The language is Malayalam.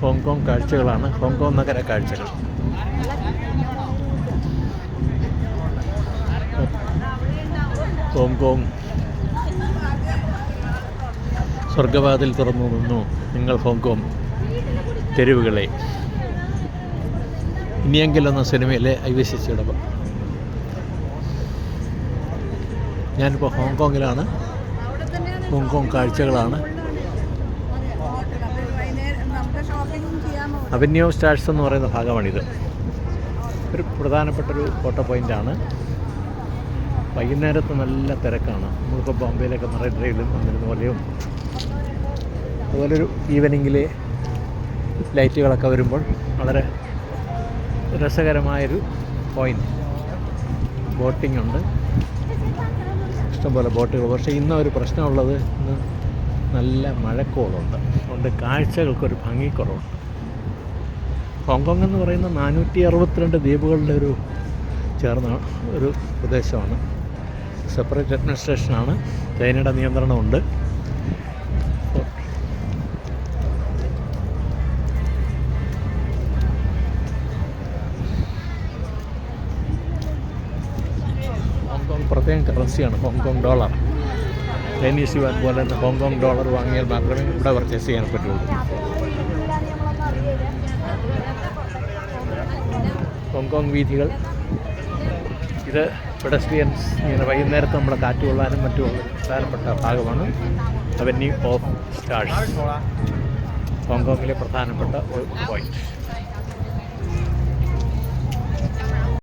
ഹോങ്കോങ് കാഴ്ചകളാണ്, ഹോങ്കോങ് നഗര കാഴ്ചകൾ. ഹോങ്കോങ് സ്വർഗവാതിൽ തുറന്നു നിന്നു നിങ്ങൾ ഹോങ്കോങ് തെരുവുകളെ. ഇനിയെങ്കിലെന്ന സിനിമയിലെ ഐവശിച്ചിടം. ഞാനിപ്പോൾ ഹോങ്കോങ്ങിലാണ്. ഹോങ്കോങ് കാഴ്ചകളാണ്. അവന്യൂ സ്റ്റാർസ് എന്ന് പറയുന്ന ഭാഗമാണിത്. ഒരു പ്രധാനപ്പെട്ടൊരു ഫോട്ടോ പോയിൻ്റാണ്. വൈകുന്നേരത്ത് നല്ല തിരക്കാണ്. നമ്മളിപ്പോൾ ബോംബെയിലൊക്കെ മറൈൻ ഡ്രൈവിലും വന്നിരുന്ന പോലെയും അതുപോലൊരു ഈവനിങ്ങിൽ ലൈറ്റുകളൊക്കെ വരുമ്പോൾ വളരെ രസകരമായൊരു പോയിൻ്റ്. ബോട്ടിംഗ് ഉണ്ട്, ഇഷ്ടംപോലെ ബോട്ടുകൾ. പക്ഷേ ഇന്നൊരു പ്രശ്നമുള്ളത്, ഇന്ന് നല്ല മഴക്കോളുണ്ട്. അതുകൊണ്ട് കാഴ്ചകൾക്കൊരു ഭംഗിക്കുറവുണ്ട്. ഹോങ്കോങ് എന്ന് പറയുന്ന 462 ദ്വീപുകളുടെ ഒരു ചേർന്ന ഒരു പ്രദേശമാണ്. സെപ്പറേറ്റ് അഡ്മിനിസ്ട്രേഷനാണ്. ചൈനയുടെ നിയന്ത്രണമുണ്ട്. ഹോങ്കോങ് പ്രത്യേകം കറൻസിയാണ് ഹോങ്കോങ് ഡോളർ. ചൈനീസ് യുവാൻ പോലെ തന്നെ ഹോങ്കോങ് ഡോളർ വാങ്ങിയാൽ മാത്രമേ ഇവിടെ പർച്ചേസ് ചെയ്യാൻ പറ്റുള്ളൂ. ഹോങ്കോങ് വീഥികൾ. ഇത് പെഡസ്ട്രിയൻസ് ഇങ്ങനെ വൈകുന്നേരത്ത് നമ്മളെ കാറ്റ് കൊള്ളാനും മറ്റുമുള്ള പ്രധാനപ്പെട്ട ഭാഗമാണ്. അവന്യൂ ഓഫ് സ്റ്റാർസ്, ഹോങ്കോങ്ങിലെ പ്രധാനപ്പെട്ട ഒരു പോയിന്റ്.